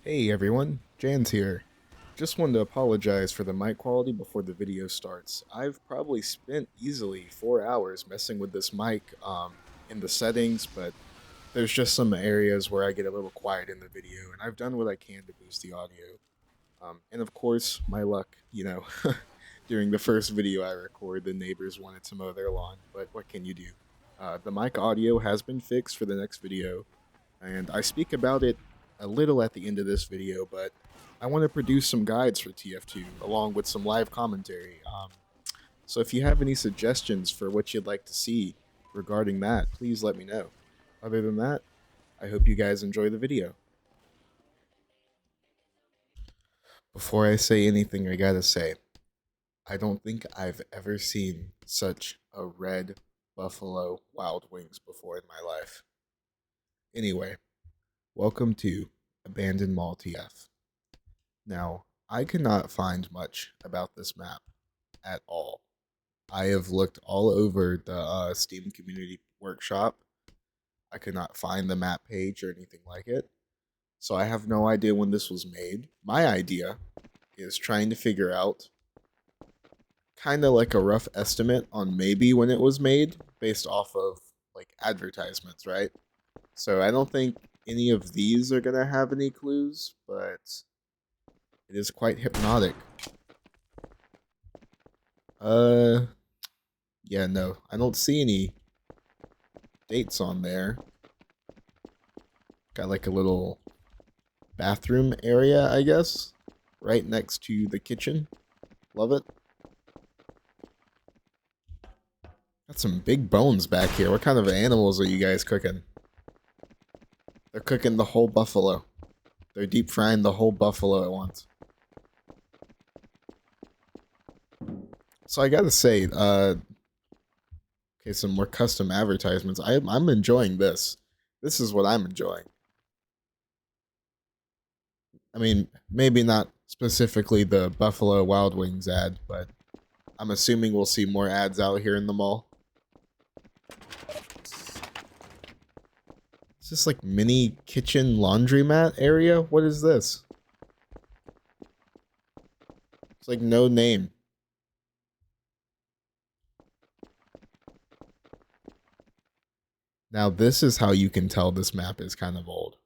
Hey everyone, Jan's here. Just wanted to apologize for the mic quality before the video starts. I've probably spent easily 4 hours messing with this mic in the settings, but there's just some areas where I get a little quiet in the video, and I've done what I can to boost the audio. And of course, my luck, during the first video I record, the neighbors wanted to mow their lawn, but what can you do? The mic audio has been fixed for the next video, and I speak about it a little at the end of this video, but I want to produce some guides for TF2 along with some live commentary. So if you have any suggestions for what you'd like to see regarding that, please let me know. Other than that, I hope you guys enjoy the video. Before I say anything, I gotta say, I don't think I've ever seen such a red Buffalo Wild Wings before in my life. Anyway, welcome to Abandoned Mall TF. Now, I could not find much about this map at all. I have looked all over the Steam Community Workshop. I could not find the map page or anything like it. So I have no idea when this was made. My idea is trying to figure out kind of like a rough estimate on maybe when it was made based off of like advertisements, right? So I don't think any of these are going to have any clues, but it is quite hypnotic. Uh, yeah, no, I don't see any dates on there. Got like a little bathroom area, I guess, right next to the kitchen. Love it. Got some big bones back here. What kind of animals are you guys cooking? They're cooking the whole buffalo. They're deep frying the whole buffalo at once. So I gotta say, okay, some more custom advertisements. I'm enjoying this. This is what I'm enjoying. I mean, maybe not specifically the Buffalo Wild Wings ad, but I'm assuming we'll see more ads out here in the mall. Is this like mini kitchen laundromat area? What is this? It's like no name. Now this is how you can tell this map is kind of old.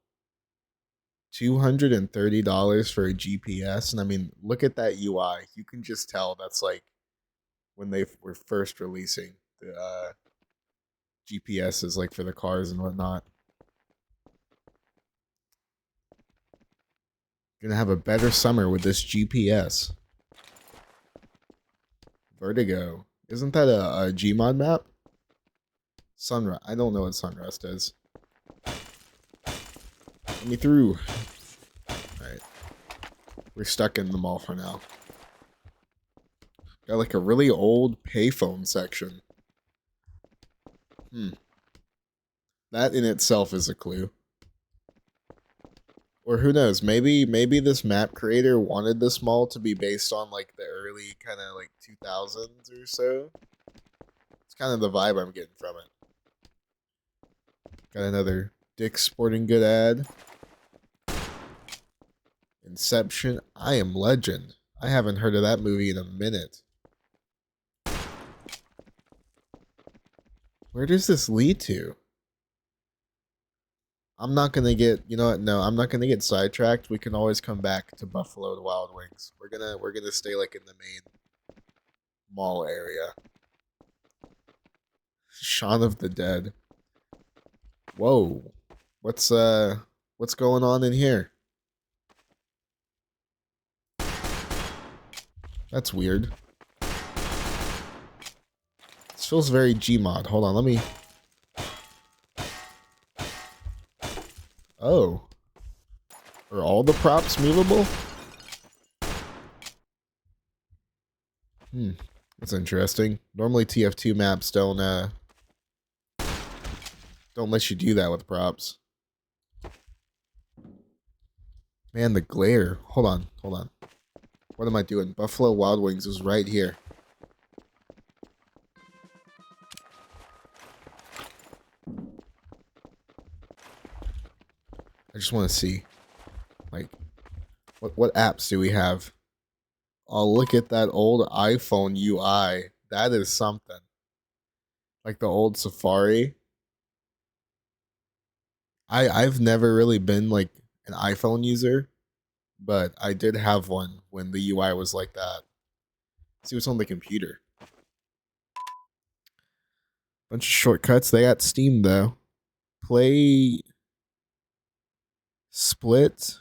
$230 for a GPS, and I mean, look at that UI. You can just tell that's like when they were first releasing the GPSs, like for the cars and whatnot. Gonna have a better summer with this GPS. Vertigo. Isn't that a Gmod map? Sunrise. I don't know what Sunrest is. Let me through. Alright. We're stuck in the mall for now. Got like a really old payphone section. That in itself is a clue. Or who knows, maybe this map creator wanted this mall to be based on like the early kind of like 2000s or so. It's kind of the vibe I'm getting from it. Got another Dick's Sporting Good ad. Inception. I Am Legend. I haven't heard of that movie in a minute. Where does this lead to? I'm not gonna get, you know what? No, I'm not gonna get sidetracked. We can always come back to Buffalo Wild Wings. We're gonna stay like in the main mall area. Shaun of the Dead. Whoa. What's going on in here? That's weird. This feels very Gmod. Hold on, let me. Oh. Are all the props movable? That's interesting. Normally TF2 maps don't let you do that with props. Man, the glare. Hold on. What am I doing? Buffalo Wild Wings is right here. I just want to see. Like, What apps do we have? Oh, look at that old iPhone UI. That is something. Like the old Safari. I've never really been like an iPhone user, but I did have one when the UI was like that. Let's see what's on the computer. Bunch of shortcuts. They got Steam though. Play, split,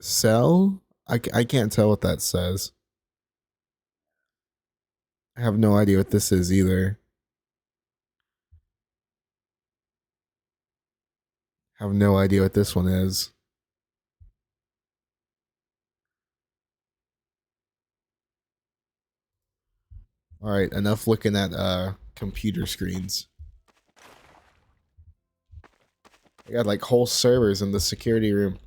sell. I can't tell what that says. I have no idea what this is either. I have no idea what this one is. All right, enough looking at computer screens. I got like whole servers in the security room.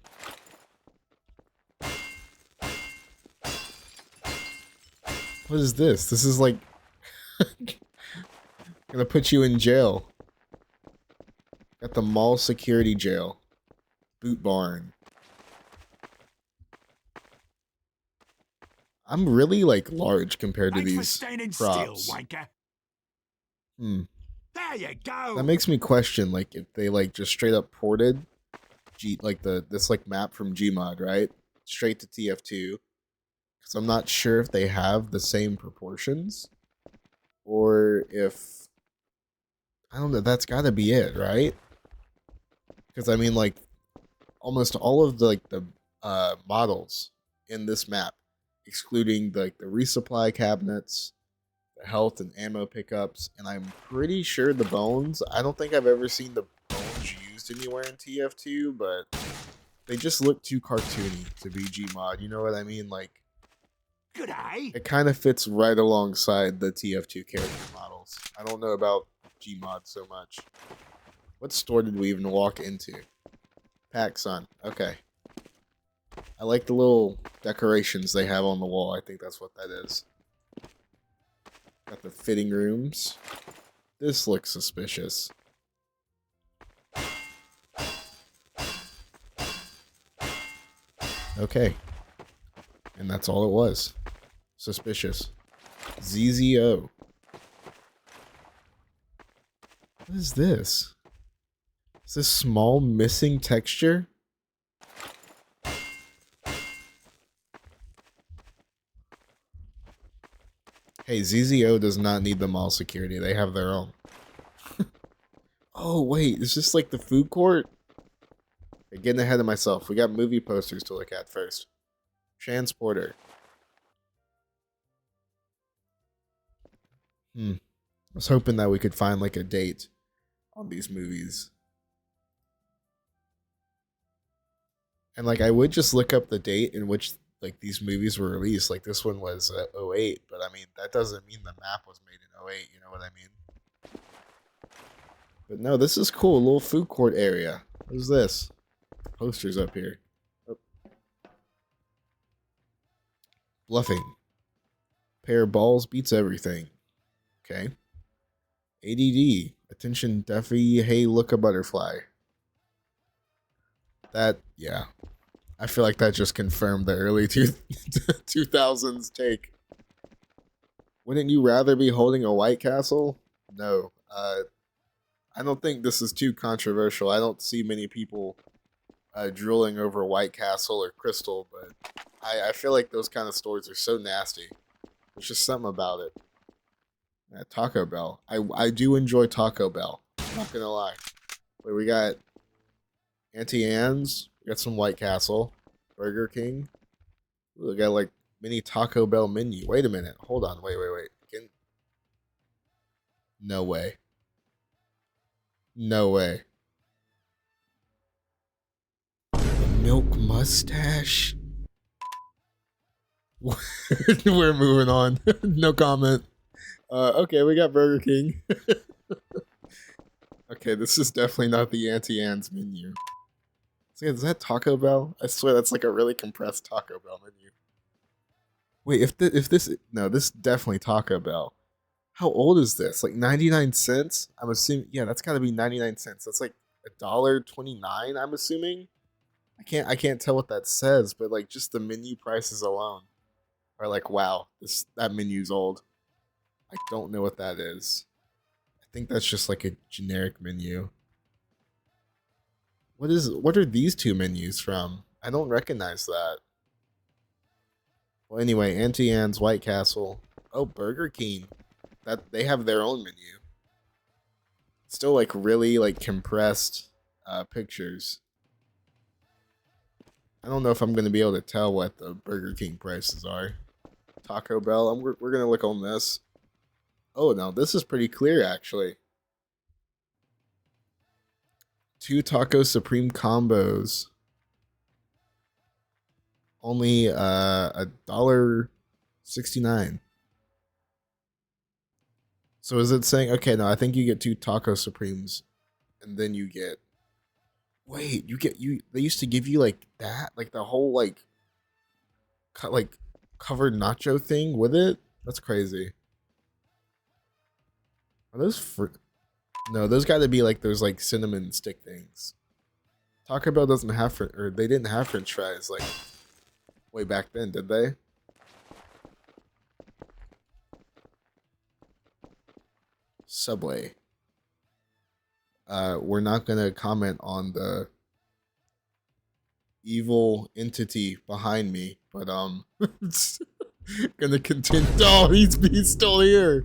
What is this? This is like gonna put you in jail. Got the mall security jail. Boot barn. I'm really like large compared to these props. Hmm. There you go. That makes me question like if they like just straight up ported like this like map from Gmod, right? Straight to TF2. Because I'm not sure if they have the same proportions. Or if I don't know, that's gotta be it, right? Because I mean like almost all of the models in this map, excluding the resupply cabinets, the health and ammo pickups, and I'm pretty sure the bones. I don't think I've ever seen the bones used anywhere in TF2, but they just look too cartoony to be Gmod. You know what I mean? Like, G'day. it kind of fits right alongside the TF2 character models. I don't know about Gmod so much. What store did we even walk into? PacSun. Okay. I like the little decorations they have on the wall. I think that's what that is. Got the fitting rooms. This looks suspicious. Okay. And that's all it was. Suspicious. ZZO. What is this? Is this small missing texture? Hey, ZZO does not need the mall security. They have their own. Oh, wait. Is this like the food court? I'm getting ahead of myself. We got movie posters to look at first. Transporter. I was hoping that we could find like a date on these movies. And like I would just look up the date in which like these movies were released. Like this one was '08, but I mean that doesn't mean the map was made in '08, you know what I mean? But no, this is cool. A little food court area. What is this? Posters up here. Oh. Bluffing. Pair of balls beats everything. Okay. ADD. Attention deafy. Hey, look a butterfly. That, yeah. I feel like that just confirmed the early 2000s take. Wouldn't you rather be holding a White Castle? No. I don't think this is too controversial. I don't see many people drooling over White Castle or Crystal, but I feel like those kind of stores are so nasty. There's just something about it. Taco Bell. I do enjoy Taco Bell. I'm not gonna lie. Wait, we got Auntie Anne's. We got some White Castle. Burger King. Ooh, we got like mini Taco Bell menu. Wait a minute. Hold on. Wait. No way. No way. The milk mustache. We're moving on. No comment. Okay, we got Burger King. Okay, this is definitely not the Auntie Anne's menu. Is that Taco Bell? I swear that's like a really compressed Taco Bell menu. Wait, if this no, this is definitely Taco Bell. How old is this? Like 99 cents? I'm assuming yeah, that's gotta be 99 cents. That's like $1.29, I'm assuming. I can't tell what that says, but like just the menu prices alone are like, wow, that menu's old. I don't know what that is. I think that's just like a generic menu. What are these two menus from? I don't recognize that. Well, anyway, Auntie Anne's White Castle. Oh, Burger King. That they have their own menu. Still like really like compressed pictures. I don't know if I'm gonna be able to tell what the Burger King prices are. Taco Bell. We're gonna look on this. Oh no, this is pretty clear actually. Two Taco Supreme combos. Only $1.69. So is it saying okay? No, I think you get two Taco Supremes, and then you get. Wait, you get you. They used to give you like that, like the whole like, like covered nacho thing with it. That's crazy. Are those for? No, those got to be like those like cinnamon stick things. Taco Bell doesn't have or they didn't have French fries like way back then, did they? Subway. We're not gonna comment on the evil entity behind me, but gonna continue. Oh, he's still here.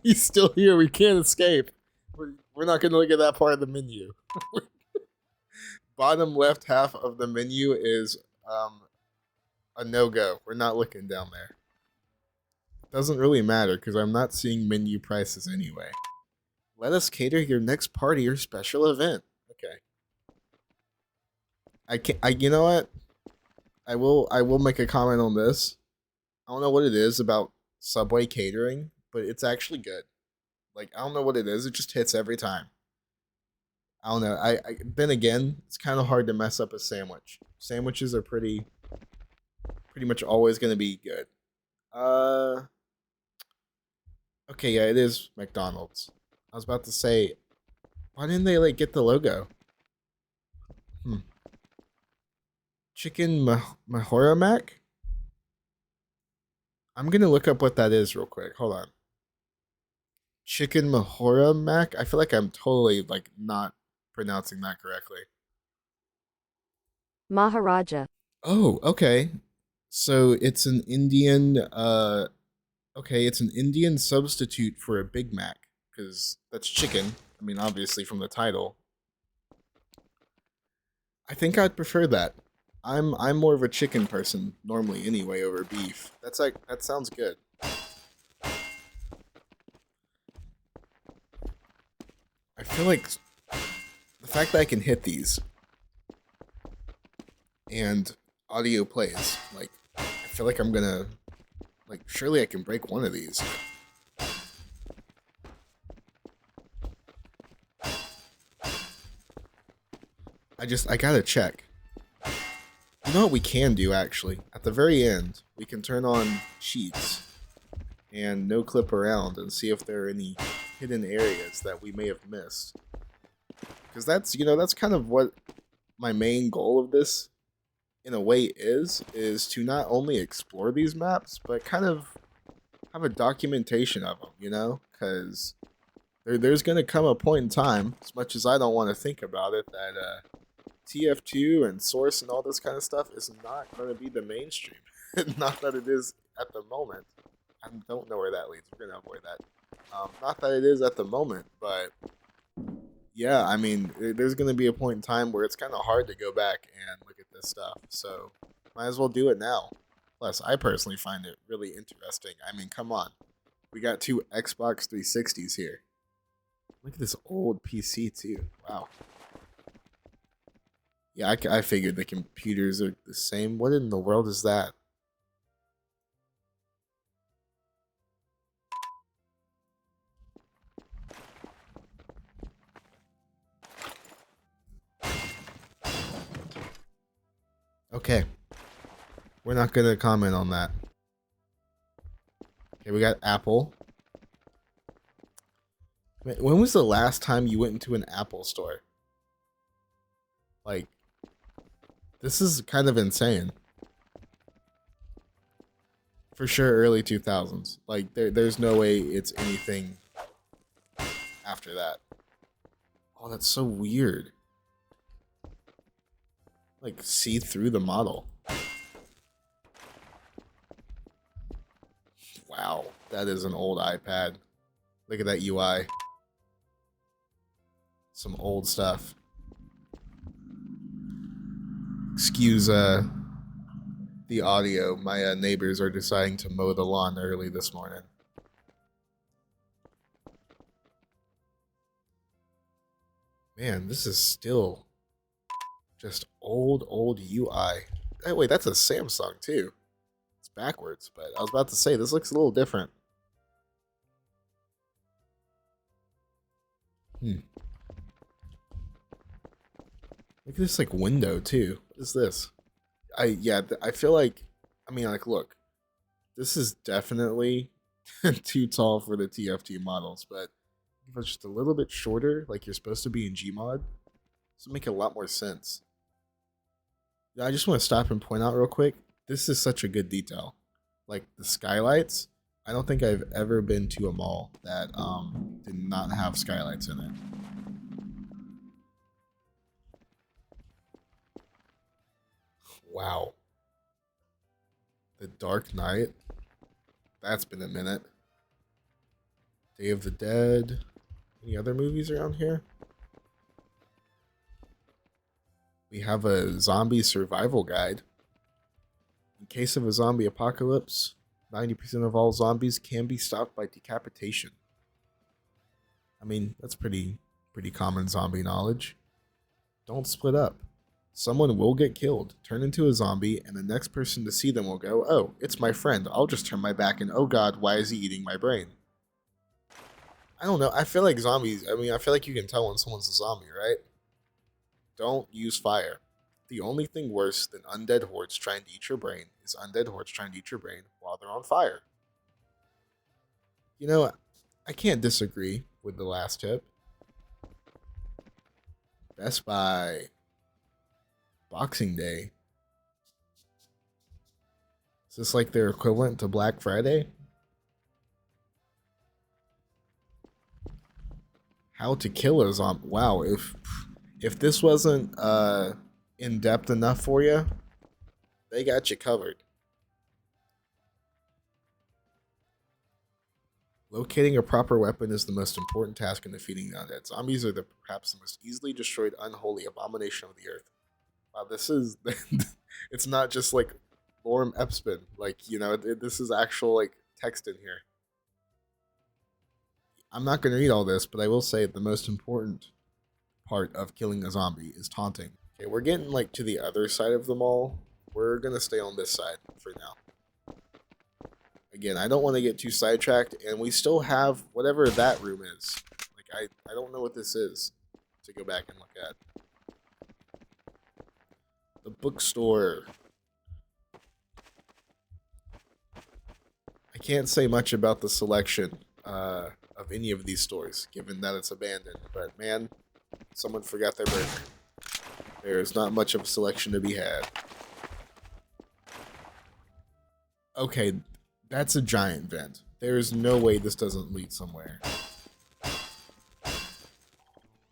He's still here. We can't escape. We're not gonna look at that part of the menu. Bottom left half of the menu is a no go. We're not looking down there. Doesn't really matter because I'm not seeing menu prices anyway. Let us cater your next party or special event. Okay. I can you know what? I will make a comment on this. I don't know what it is about Subway catering, but it's actually good. Like I don't know what it is. It just hits every time. I don't know. I then again, it's kind of hard to mess up a sandwich. Sandwiches are pretty much always going to be good. Uh okay, yeah, it is McDonald's. I was about to say, why didn't they like get the logo? Hmm. Chicken Mahora Mac? I'm gonna look up what that is real quick. Hold on. Chicken Mahora Mac? I feel like I'm totally like not pronouncing that correctly. Maharaja. Oh, okay. So it's an Indian okay, it's an Indian substitute for a Big Mac cuz that's chicken. I mean, obviously from the title. I think I'd prefer that. I'm more of a chicken person normally anyway over beef. That's like that sounds good. I feel like the fact that I can hit these and audio plays, like I feel like I'm gonna like surely I can break one of these. I gotta check. You know what we can do actually? At the very end, we can turn on cheats and no clip around and see if there are any hidden areas that we may have missed. Because that's that's kind of what my main goal of this in a way is to not only explore these maps but kind of have a documentation of them, because there's going to come a point in time, as much as I don't want to think about it, that TF2 and Source and all this kind of stuff is not going to be the mainstream. Not that it is at the moment. I don't know where that leads. We're going to avoid that. Not that it is at the moment, but yeah, I mean, there's going to be a point in time where it's kind of hard to go back and look at this stuff. So might as well do it now. Plus, I personally find it really interesting. I mean, come on. We got two Xbox 360s here. Look at this old PC, too. Wow. Yeah, I figured the computers are the same. What in the world is that? Okay. We're not going to comment on that. Okay, we got Apple. When was the last time you went into an Apple store? Like, This is kind of insane. For sure, early 2000s. Like, there's no way it's anything after that. Oh, that's so weird. Like, see through the model. Wow, that is an old iPad. Look at that UI. Some old stuff. Excuse the audio. My neighbors are deciding to mow the lawn early this morning. Man, this is still just old UI. Hey, wait, that's a Samsung too. It's backwards, but I was about to say this looks a little different. Hmm. Look at this like window too. What is this? I feel like I mean like look, this is definitely too tall for the TFT models, but if it's just a little bit shorter, like you're supposed to be in Gmod, this would make a lot more sense. I just want to stop and point out real quick. This is such a good detail. Like the skylights. I don't think I've ever been to a mall that did not have skylights in it. Wow. The Dark Knight. That's been a minute. Day of the Dead. Any other movies around here? We have a zombie survival guide. In case of a zombie apocalypse, 90% of all zombies can be stopped by decapitation. I mean, that's pretty common zombie knowledge. Don't split up. Someone will get killed, turn into a zombie, and the next person to see them will go, "Oh, it's my friend. I'll just turn my back and oh god, why is he eating my brain?" I don't know. I feel like zombies, I mean, I feel like you can tell when someone's a zombie, right? Don't use fire. The only thing worse than undead hordes trying to eat your brain is undead hordes trying to eat your brain while they're on fire. You know, I can't disagree with the last tip. Best Buy, Boxing Day. Is this like their equivalent to Black Friday? How to kill a zombie. Wow, if this wasn't in depth enough for you, they got you covered. Locating a proper weapon is the most important task in defeating the undead. Zombies are perhaps the most easily destroyed unholy abomination of the earth. Wow, this is it's not just like Lorem Epspin. Like, this is actual like text in here. I'm not going to read all this, but I will say the most important part of killing a zombie is taunting. Okay, we're getting like to the other side of the mall. We're going to stay on this side for now. Again, I don't want to get too sidetracked, and we still have whatever that room is. Like, I don't know what this is to go back and look at. The bookstore. I can't say much about the selection of any of these stores, given that it's abandoned. But man, someone forgot their burger. There's not much of a selection to be had. Okay, that's a giant vent. There's no way this doesn't lead somewhere.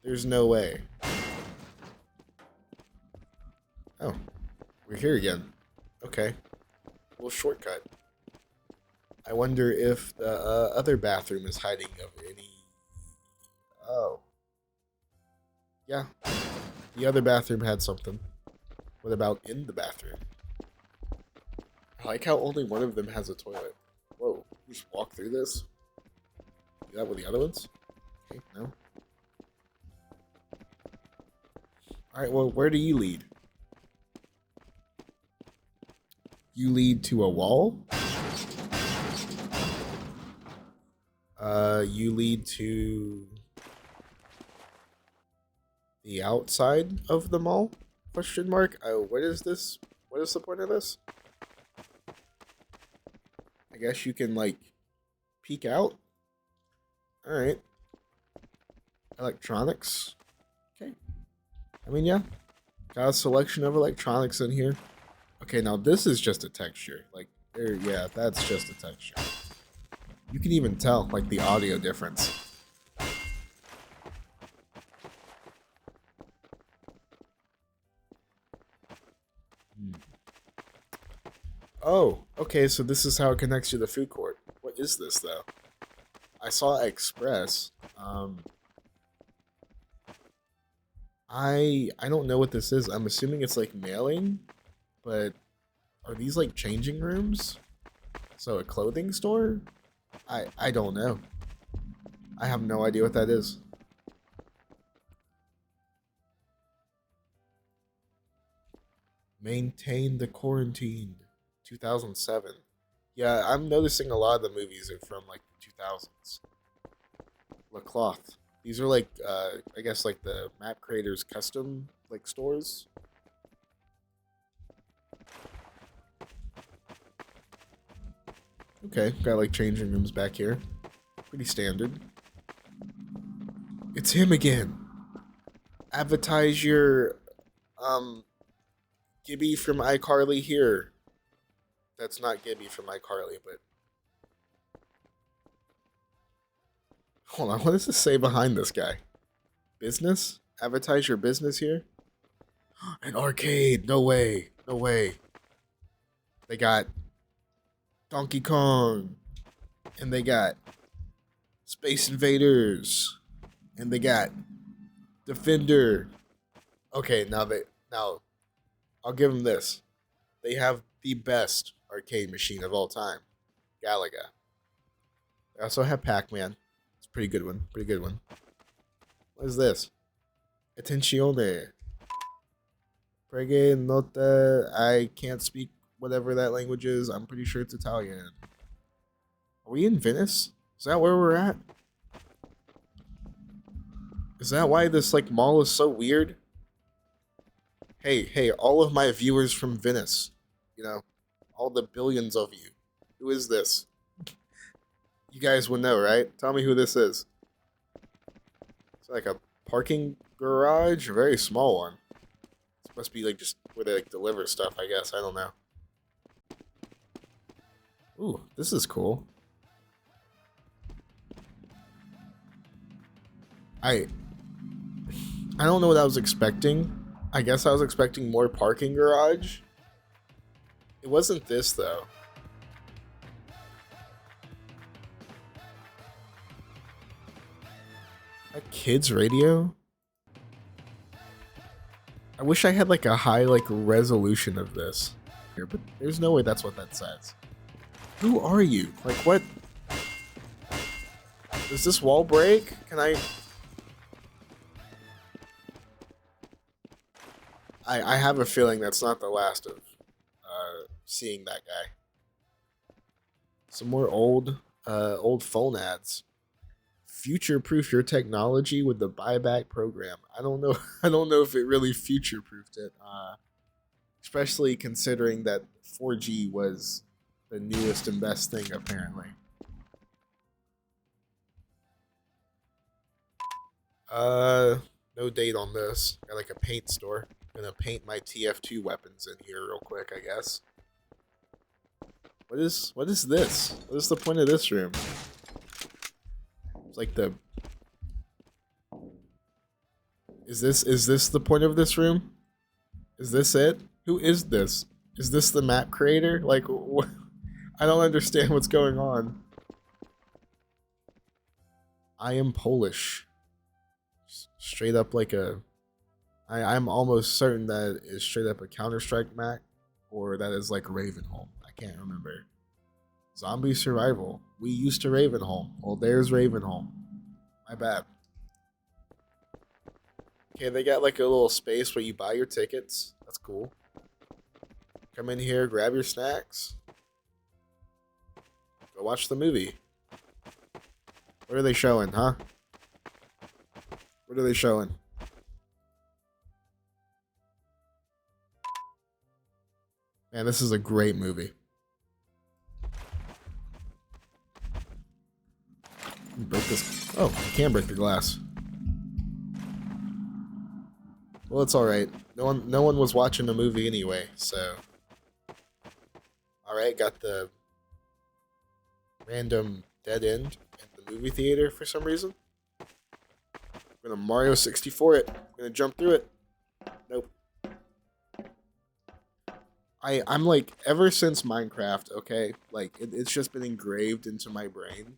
There's no way. Oh, we're here again. Okay, little shortcut. I wonder if the other bathroom is hiding of any. Oh. Yeah. The other bathroom had something. What about in the bathroom? I like how only one of them has a toilet. Whoa. You just walk through this? Do that with the other ones? Okay, no. Alright, well, where do you lead? You lead to a wall? You lead to the outside of the mall? Question mark. What is this? What is the point of this? I guess you can like peek out. All right. Electronics. Okay. I mean, yeah. Got a selection of electronics in here. Okay, now this is just a texture. Like, there, yeah, that's just a texture. You can even tell, like, the audio difference. Oh, okay, so this is how it connects to the food court. What is this, though? I saw Express. I don't know what this is. I'm assuming it's like mailing, but are these like changing rooms? So a clothing store? I don't know. I have no idea what that is. Maintain the quarantine. 2007. Yeah, I'm noticing a lot of the movies are from like the 2000s. La Cloth. These are like, I guess like the map creators' custom like stores. Okay, got like changing rooms back here. Pretty standard. It's him again. Advertise your Gibby from iCarly here. That's not Gibby from iCarly, but hold on, what does this say behind this guy? Business? Advertise your business here? An arcade. No way. No way. They got Donkey Kong. And they got Space Invaders. And they got Defender. Okay, now I'll give them this. They have the best arcade machine of all time. Galaga. They also have Pac-Man. It's a pretty good one. Pretty good one. What is this? Attenzione. Prege nota. I can't speak whatever that language is. I'm pretty sure it's Italian. Are we in Venice? Is that where we're at? Is that why this like mall is so weird? Hey, all of my viewers from Venice. You know, all the billions of you. Who is this? You guys would know, right? Tell me who this is. It's like a parking garage, a very small one. This must be like just where they like deliver stuff, I guess. I don't know. Ooh, this is cool. I don't know what I was expecting. I guess I was expecting more parking garage. It wasn't this though. A kid's radio? I wish I had like a high like resolution of this here, but there's no way that's what that says. Who are you? Like what? Does this wall break? Can I have a feeling that's not the last of seeing that guy. Some more old phone ads. Future proof your technology with the buyback program. I don't know. I don't know if it really future proofed it. Especially considering that 4G was the newest and best thing apparently. No date on this. Got like a paint store. Gonna paint my TF2 weapons in here real quick, I guess. What is this? What is the point of this room? It's like the Is this the point of this room? Is this it? Who is this? Is this the map creator? Like I don't understand what's going on. I am Polish. Straight up like a I'm almost certain that is straight up a Counter-Strike map, or that is like Ravenholm. I can't remember. Zombie survival. We used to Ravenholm. Well, there's Ravenholm. My bad. Okay, they got like a little space where you buy your tickets. That's cool. Come in here, grab your snacks. Go watch the movie. What are they showing, huh? What are they showing? Man, this is a great movie. Break this. Oh, I can break the glass. Well, it's all right. No one was watching the movie anyway. So, all right, got the random dead end in the movie theater for some reason. I'm gonna Mario 64 it. I'm gonna jump through it. Nope. I'm like, ever since Minecraft, okay, like it's just been engraved into my brain.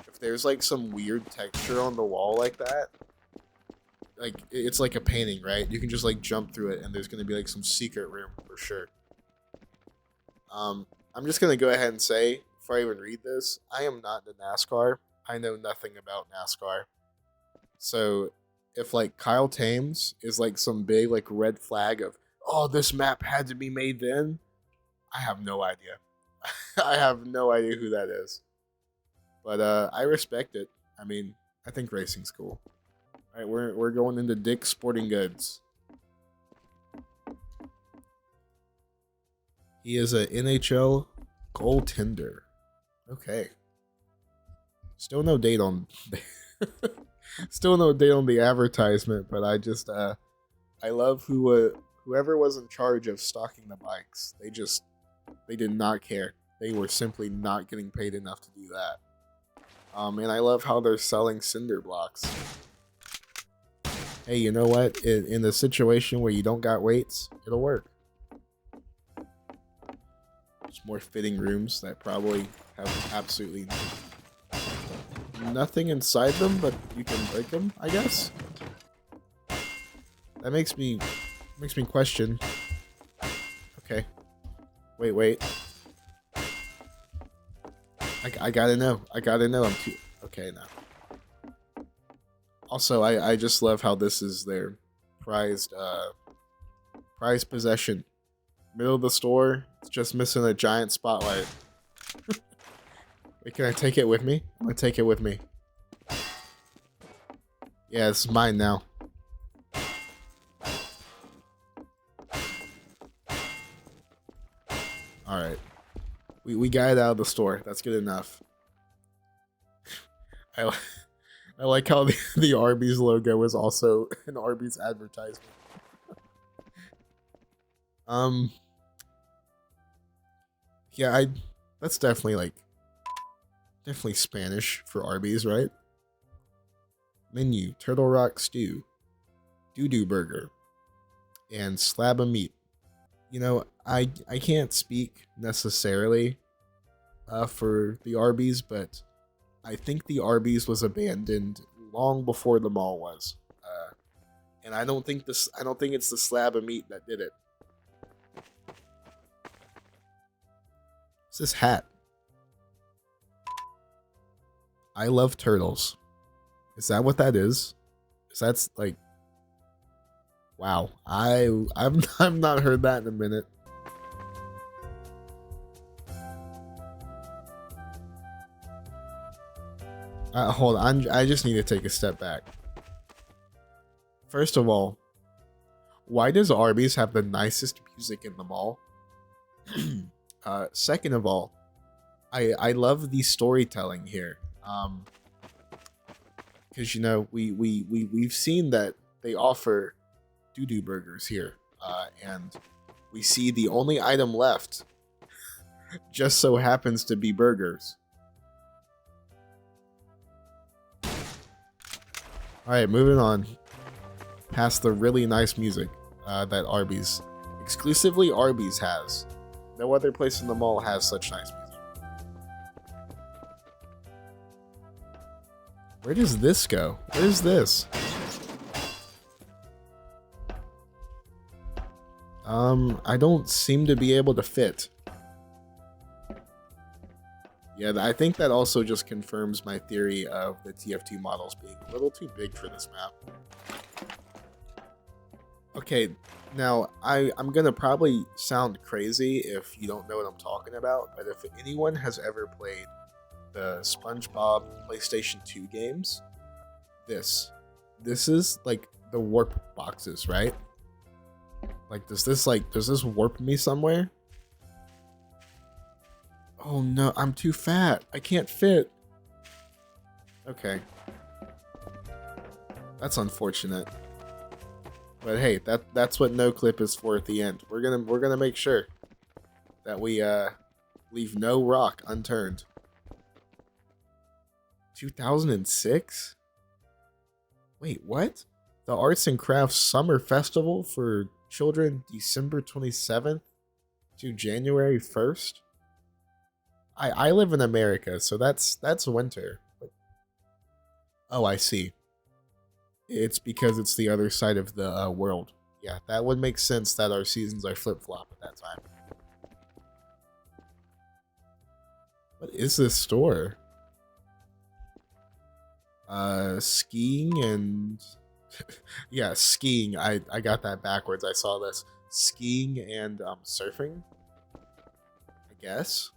If there's like some weird texture on the wall like that, like it's like a painting, right? You can just like jump through it, and there's gonna be like some secret room for sure. I'm just gonna go ahead and say before I even read this, I am not into NASCAR. I know nothing about NASCAR. So if like Kyle Thames is like some big like red flag of, oh, this map had to be made then, I have no idea. I have no idea who that is. But I respect it. I mean, I think racing's cool. All right, we're going into Dick's Sporting Goods. He is a NHL goaltender. Okay. Still no date on still no date on the advertisement, but I just I love whoever was in charge of stocking the bikes. They did not care. They were simply not getting paid enough to do that. And I love how they're selling cinder blocks. Hey, you know what? In a situation where you don't got weights, it'll work. There's more fitting rooms that probably have absolutely nothing inside them, but you can break them, I guess. That makes me question. Okay. Wait. I gotta know. I'm too... Okay, now. Also, I just love how this is their prized possession. Middle of the store, it's just missing a giant spotlight. Wait, can I take it with me? I'm gonna take it with me. Yeah, it's mine now. Alright. We got it out of the store. That's good enough. I like how the Arby's logo is also an Arby's advertisement. Yeah, that's definitely Spanish for Arby's, right? Menu: Turtle Rock Stew, Doo-Doo Burger, and Slab of Meat. You know, I can't speak necessarily for the Arby's, but I think the Arby's was abandoned long before the mall was, and I don't think it's the slab of meat that did it. What's this hat? I love turtles. Is that what that is? Is that's like? Wow, I've not heard that in a minute. Hold on, I just need to take a step back. First of all, why does Arby's have the nicest music in the mall? Second of all, I love the storytelling here. Because you know we've seen that they offer doo-doo burgers here, and we see the only item left just so happens to be burgers. Alright, moving on. Past the really nice music that Arby's, exclusively Arby's, has. No other place in the mall has such nice music. Where does this go? Where is this? I don't seem to be able to fit. Yeah, I think that also just confirms my theory of the TF2 models being a little too big for this map. Okay, now I'm gonna probably sound crazy if you don't know what I'm talking about, but if anyone has ever played the SpongeBob PlayStation 2 games, this is like the warp boxes, right? Like, does this warp me somewhere? Oh no, I'm too fat. I can't fit. Okay. That's unfortunate. But hey, that's what no clip is for at the end. We're gonna make sure that we leave no rock unturned. 2006? Wait, what? The Arts and Crafts Summer Festival for children, December 27th to January 1st? I live in America, so that's winter. Oh, I see. It's because it's the other side of the world. Yeah, that would make sense that our seasons are flip-flop at that time. What is this store? Skiing and yeah, skiing. I got that backwards. I saw this. Skiing and surfing, I guess.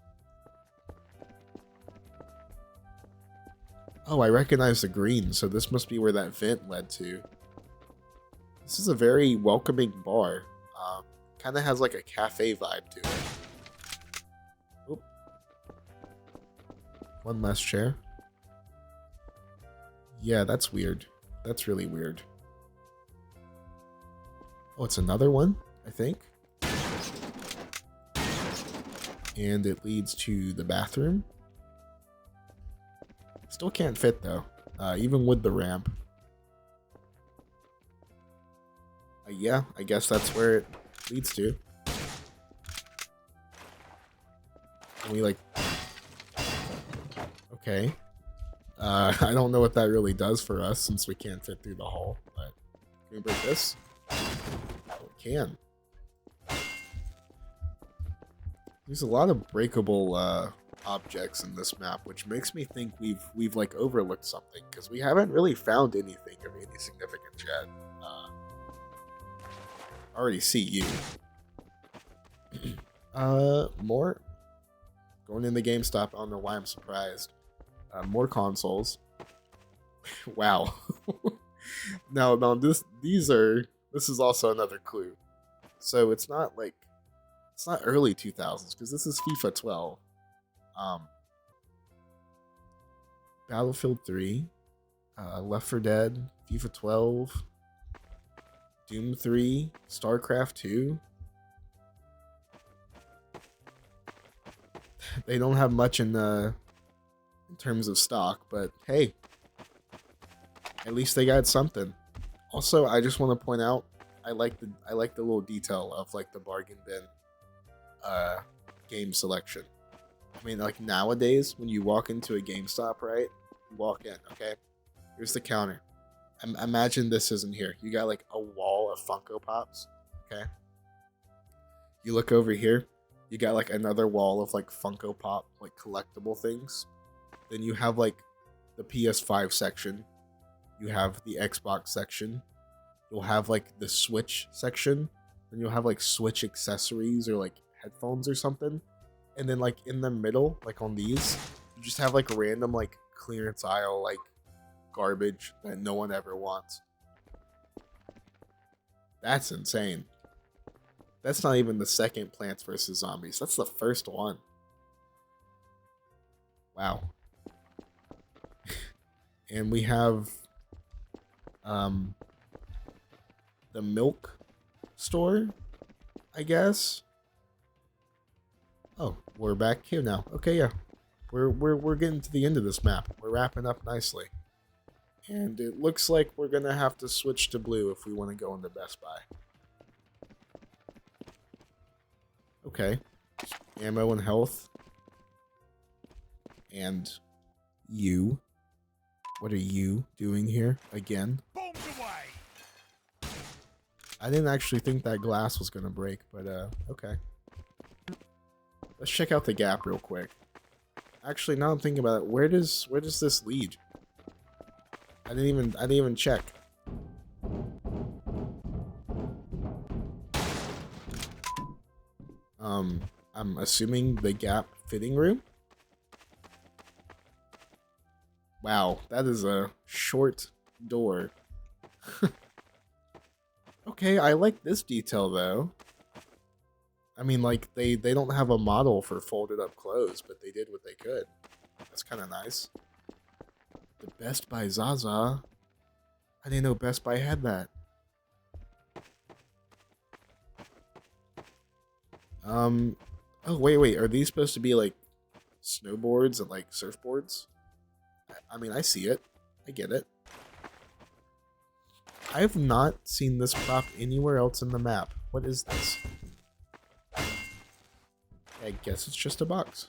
Oh, I recognize the green, so this must be where that vent led to. This is a very welcoming bar. Kind of has like a cafe vibe to it. Oop. One less chair. Yeah, that's weird. That's really weird. Oh, it's another one, I think. And it leads to the bathroom. Still can't fit though, even with the ramp. Yeah, I guess that's where it leads to. Can we like... Okay. I don't know what that really does for us since we can't fit through the hall, but can we break this? Oh, we can. There's a lot of breakable objects in this map, which makes me think we've like overlooked something because we haven't really found anything of any significance yet. Already see you. More going in the GameStop. I don't know why I'm surprised. More consoles. Wow. No, this is also another clue. So it's not early 2000s because this is FIFA 12. Battlefield 3, Left 4 Dead, FIFA 12, Doom 3, StarCraft 2. They don't have much in terms of stock, but hey, at least they got something. Also, I just want to point out, I like the little detail of like the bargain bin game selection. I mean, like nowadays, when you walk into a GameStop, right? You walk in, okay? Here's the counter. Imagine this isn't here. You got like a wall of Funko Pops, okay? You look over here, you got like another wall of like Funko Pop, like collectible things. Then you have like the PS5 section. You have the Xbox section. You'll have like the Switch section. Then you'll have like Switch accessories or like headphones or something. And then like in the middle, like on these, you just have like random like clearance aisle like garbage that no one ever wants. That's insane. That's not even the second Plants vs. Zombies. That's the first one. Wow. And we have the milk store, I guess. Oh, we're back here now. Okay, yeah. We're getting to the end of this map. We're wrapping up nicely. And it looks like we're gonna have to switch to blue if we want to go into Best Buy. Okay. Ammo and health. And you. What are you doing here again? Bombs away! I didn't actually think that glass was gonna break, but okay. Let's check out the gap real quick. Actually, now I'm thinking about it, where does this lead? I didn't even check. I'm assuming the gap fitting room? Wow, that is a short door. Okay, I like this detail though. I mean, like, they don't have a model for folded up clothes, but they did what they could. That's kind of nice. The Best Buy Zaza. I didn't know Best Buy had that. Um. Oh wait. Are these supposed to be like snowboards and like surfboards? I mean, I see it. I get it. I have not seen this prop anywhere else in the map. What is this? I guess it's just a box.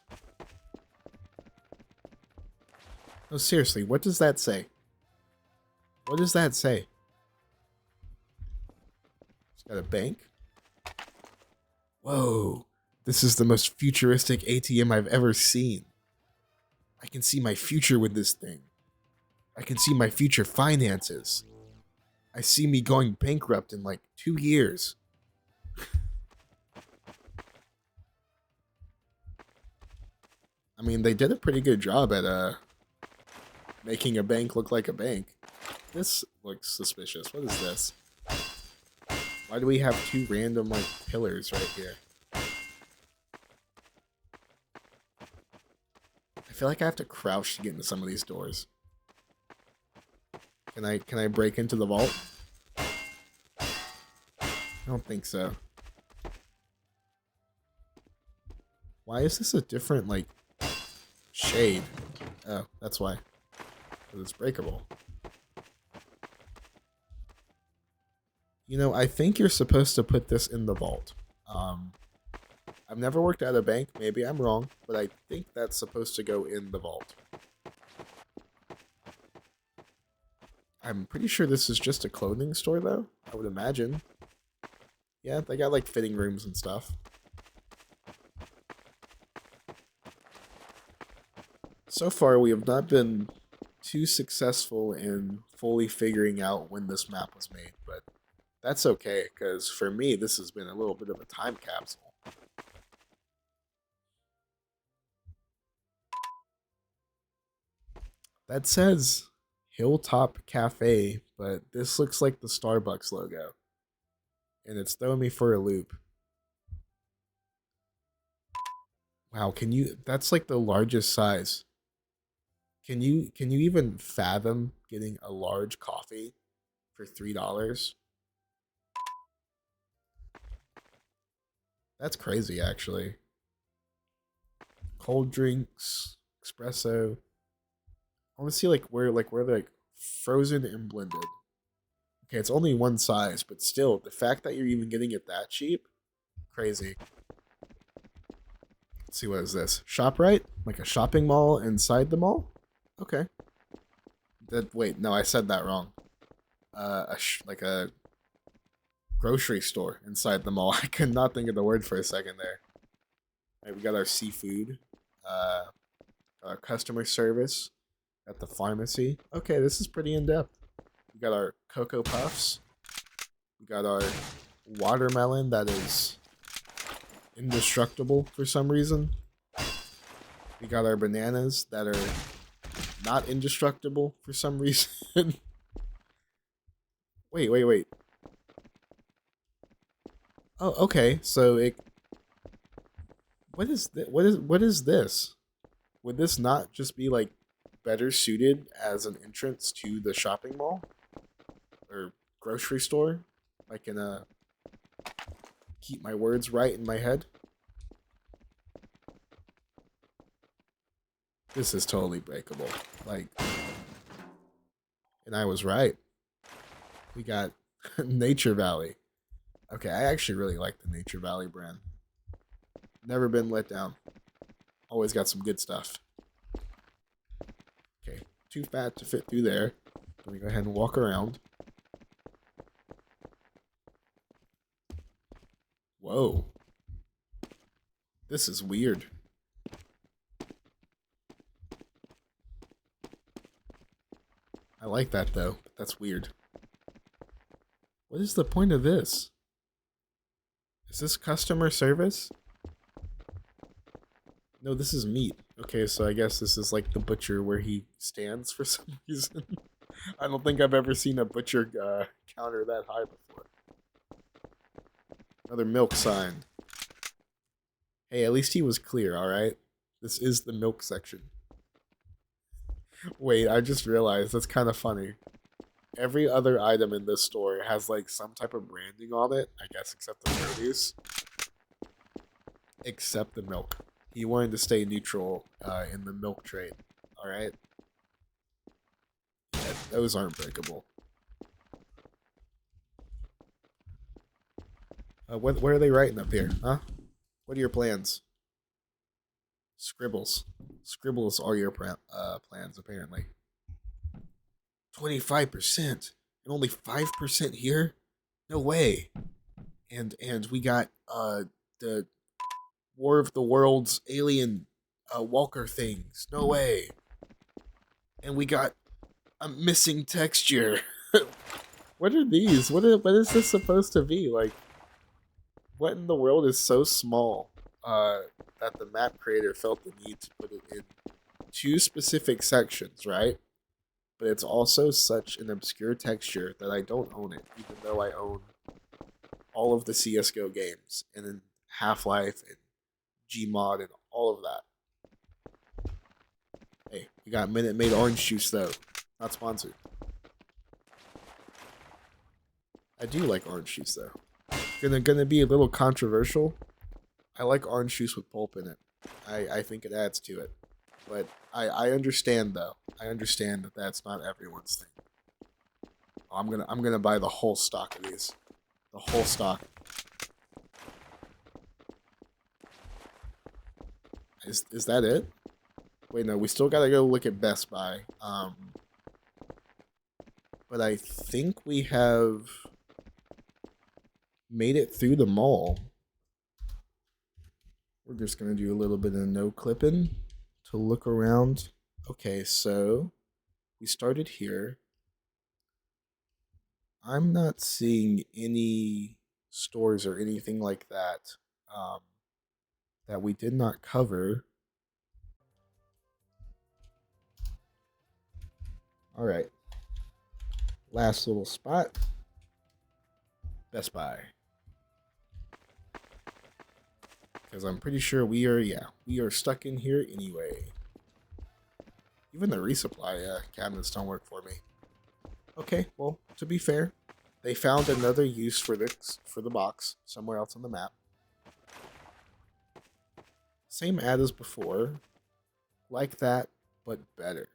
No, seriously, what does that say? What does that say? It's got a bank. Whoa. This is the most futuristic ATM I've ever seen. I can see my future with this thing. I can see my future finances. I see me going bankrupt in like 2 years. I mean, they did a pretty good job at making a bank look like a bank. This looks suspicious. What is this? Why do we have two random like pillars right here? I feel like I have to crouch to get into some of these doors. Can I break into the vault? I don't think so. Why is this a different like shade? Oh, that's why. Because it's breakable. You know, I think you're supposed to put this in the vault. I've never worked at a bank. Maybe I'm wrong, but I think that's supposed to go in the vault. I'm pretty sure this is just a clothing store, though. I would imagine. Yeah, they got like fitting rooms and stuff. So far, we have not been too successful in fully figuring out when this map was made, but that's okay, because for me, this has been a little bit of a time capsule. That says Hilltop Cafe, but this looks like the Starbucks logo, and it's throwing me for a loop. Wow, can you? That's like the largest size. Can you even fathom getting a large coffee for $3? That's crazy, actually. Cold drinks, espresso. I want to see like where they're like frozen and blended. Okay, it's only one size, but still, the fact that you're even getting it that cheap, crazy. Let's see, what is this? ShopRite? Like a shopping mall inside the mall? Okay. Wait, no, I said that wrong. Like a grocery store inside the mall. I could not think of the word for a second there. All right, we got our seafood, uh, our customer service at the pharmacy. Okay, this is pretty in depth. We got our Cocoa Puffs. We got our watermelon that is indestructible for some reason. We got our bananas that are not indestructible for some reason. Wait. Oh, okay. So it. What is this? Would this not just be like better suited as an entrance to the shopping mall or grocery store? Like in a keep my words right in my head. This is totally breakable. Like, and I was right. We got Nature Valley. Okay, I actually really like the Nature Valley brand. Never been let down. Always got some good stuff. Okay, too fat to fit through there. Let me go ahead and walk around. Whoa. This is weird. I like that though, but that's weird. What is the point of this? Is this customer service? No, this is meat. Okay, so I guess this is like the butcher where he stands for some reason. I don't think I've ever seen a butcher counter that high before. Another milk sign. Hey, at least he was clear, alright? This is the milk section. Wait, I just realized that's kind of funny. Every other item in this store has like some type of branding on it, I guess, except the produce. except the milk. He wanted to stay neutral in the milk trade. All right, yeah, those aren't breakable. What are they writing up here, huh? What are your plans? Scribbles. Scribbles are your plans, apparently. 25% and only 5% here? No way. And we got the War of the Worlds alien Walker things. No way. And we got a missing texture. What are these? What is this supposed to be? Like, what in the world is so small that the map creator felt the need to put it in two specific sections, right? But it's also such an obscure texture that I don't own it, even though I own all of the CS:GO games and then Half-Life and Gmod and all of that. Hey, we got Minute Maid orange juice though, not sponsored. I do like orange juice though. Gonna be a little controversial. I like orange juice with pulp in it. I think it adds to it. But I understand though. I understand that that's not everyone's thing. Oh, I'm gonna buy the whole stock of these. The whole stock. Is that it? Wait, no, we still gotta go look at Best Buy. But I think we have made it through the mall. We're just gonna do a little bit of no clipping to look around. Okay, so we started here. I'm not seeing any stores or anything like that that we did not cover. All right, last little spot. Best Buy. Because I'm pretty sure we are stuck in here anyway. Even the resupply cabinets don't work for me. Okay, well, to be fair, they found another use for the box somewhere else on the map. Same ad as before. Like that, but better.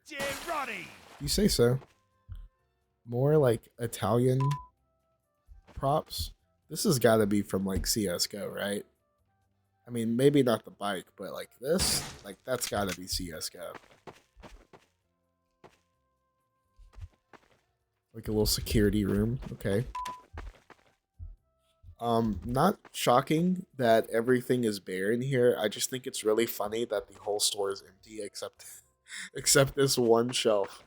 You say so. More like Italian props. This has got to be from like CS:GO, right? I mean, maybe not the bike, but like this, like that's got to be CS:GO. Like a little security room, okay. Not shocking that everything is bare in here. I just think it's really funny that the whole store is empty except except this one shelf.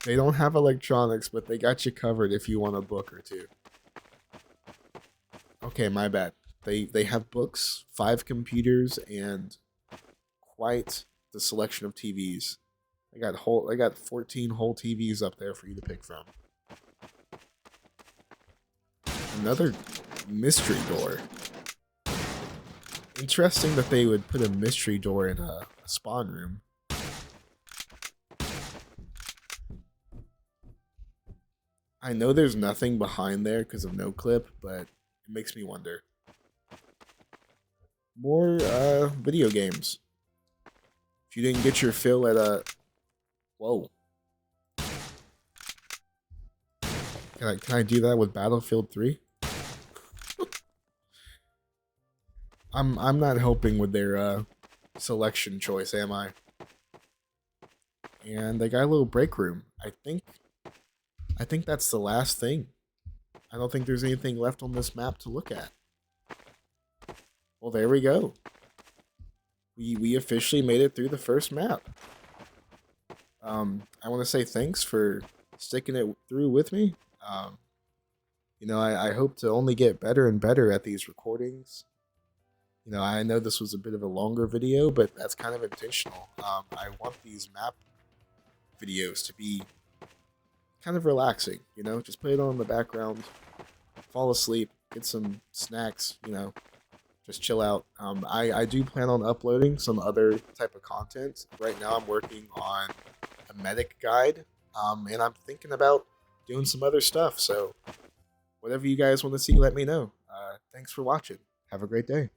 They don't have electronics, but they got you covered if you want a book or two. Okay, my bad. They have books, 5 computers, and quite the selection of TVs. I got 14 whole TVs up there for you to pick from. Another mystery door. Interesting that they would put a mystery door in a spawn room. I know there's nothing behind there because of no clip, but it makes me wonder. More video games. If you didn't get your fill at a whoa. Can I do that with Battlefield 3? I'm not helping with their selection choice, am I? And they got a little break room. I think that's the last thing. I don't think there's anything left on this map to look at. Well, there we go. We officially made it through the first map. I want to say thanks for sticking it through with me. You know, I hope to only get better and better at these recordings. You know, I know this was a bit of a longer video, but that's kind of intentional. I want these map videos to be kind of relaxing, you know? Just put it on in the background, fall asleep, get some snacks, you know, just chill out. I do plan on uploading some other type of content. Right now I'm working on a medic guide, and I'm thinking about doing some other stuff, so whatever you guys want to see, let me know. Thanks for watching. Have a great day.